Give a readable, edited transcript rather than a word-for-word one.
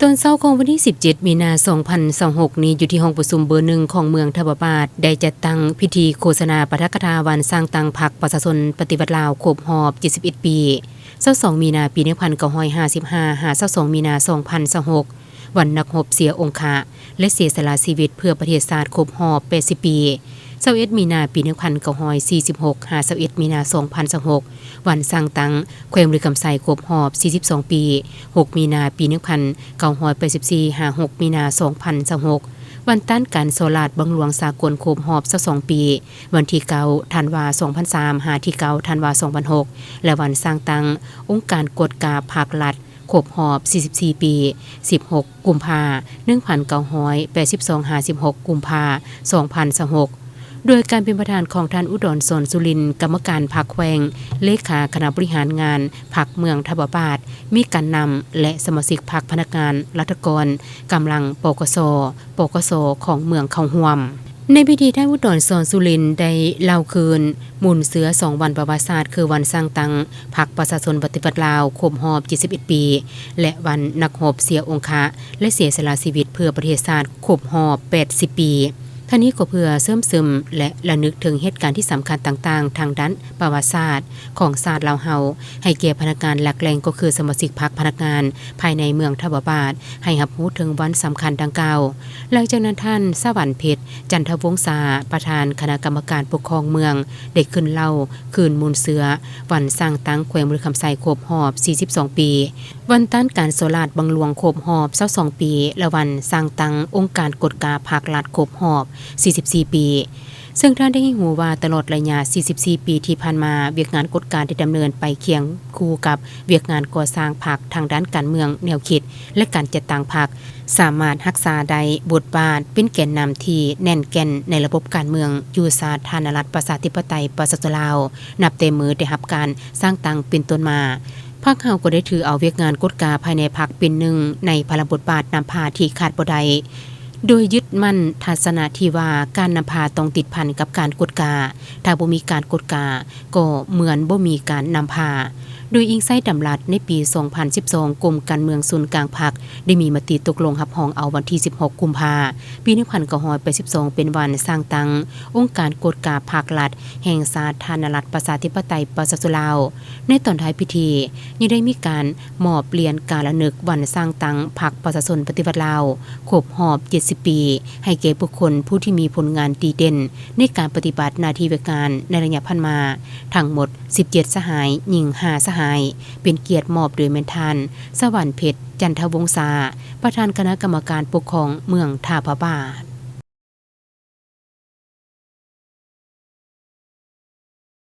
ตอนเช้าของวันที่17มีนา2026นี้อยู่ที่ห้องประชุมเบอร์หนึ่งของเมืองทบาบาดได้จัดตั้งพิธีโฆษณาปาฐกถาวันสร้างตั้งพรรคประชาชนปฏิวัติลาวครบรอบ71ปี22มีนาปี1955 22มีนา2026วันนักรบเสียองค์คะและเสียสละชีวิตเพื่อประเทศชาติครบรอบ80ปี21มีนาปี1946 21มีนา2026วันสร้างตั้งแขวงบริคำไซครบรอบ42ปี6มีนาปี1984 6มีนา2026วันต้านการโซลาดบังหลวงสากลครบรอบ22ปีวันที่9ธันวาคม2003 5ที่9ธันวาคม2006และวันสร้างตั้งองค์การกฎกาภาครัฐครบรอบ44ปี16กุมภาพันธ์1982 56กุมภาพันธ์2026โดยการเป็นประธานของท่านอุดรสอนสุรินทร์กรรมการพรรคแขวงเลขาคณะบริหารงานพรรคเมืองทบาบาดมีการนำและสมาชิกพรรคพนักงานรัฐกรกำลังปกสของเมืองเขาห่วมในพิธีท่านอุดรสอนสุรินทร์ได้เล่าคืนมุนเสือ2วันประวัติศาสตร์คือวันสร้างตั้งพรรคประชาชนปฏิวัติลาวครบรอบ71ปีและวันนักรบเสียองค์คะและเสียสละชีวิตเพื่อประเทศชาติครบรอบ80ปีท่านี้ก็เพื่อเสริมซึมและระลึกถึงเหตุการณ์ที่สำคัญต่างๆทางด้านประวัติศาสตร์ของชาติลาวเฮาให้แก่พนักงานหลักแหล่งก็คือสมาชิกพรรคพนักงานภายในเมืองทบาบาดให้รับรู้ถึงวันสำคัญดังกล่าวหลังจากนั้นท่านสวรรค์เพชรจันทวงศาประธานคณะกรรมการปกครองเมืองได้ขึ้นเล่าคืนมูลเสือวันสร้างตั้งแขวงบริคำไซครบรอบ42ปีวันต้านการโซลาดบังหลวงครบรอบ22ปีและวันสร้างตั้งองค์การกฎกาภาครัฐครบรอบ44ปีซึ่งท่านได้ให้หูว่าตลอดระยะ44ปีที่ผ่านมาเวียกงานกฎการได้ดำเนินไปเคียงคู่กับเวียกงานก่อสร้างพรรคทางด้านการเมืองแนวคิดและการจัดตั้งพรรคสามารถรักษาได้บทบาทเป็นแกนนำที่แน่นแก่นในระบบการเมืองอยู่สาธารณรัฐประชาธิปไตยประชาชนลาวนับแต่มือได้รับการสร้างตั้งเป็นต้นมาพรรคเฮาก็ได้ถือเอาเวียกงานกฎกาภายในพรรคเป็นหนึ่งในพลังบทบาทนำพาที่ขาดบ่ได้โดยยึดมั่นทัศนะที่ว่าการนำพาต้องติดพันกับการกฎกาถ้าบ่มีการกฎกาก็เหมือนบ่มีการนำพาโดยอิงไส้ดำรัดในปี2012กรมการเมืองศูนย์กลางพรรคได้มีมติตกลงรับรองเอาวันที่16กุมภาปี1982เป็นวันสร้างตั้งองค์การกฎกาภาครัฐแห่งสาธารณรัฐประชาธิปไตยประชาชนลาวในตอนท้ายพิธียังได้มีการมอบเหรียญการระลึกวันสร้างตั้งพรรคประชาชนปฏิวัติลาวครบรอบ70ปีให้แก่บุคคลผู้ที่มีผลงานดีเด่นในการปฏิบัติหน้าที่ราชการในระยะผ่านมาทั้งหมด17สหายหญิง5สหายเป็นเกียรติมอบโดยแม่นท่านสวรรค์เพชรจันทวงศาประธานคณะกรรมการปกครองเมืองทาพาบาด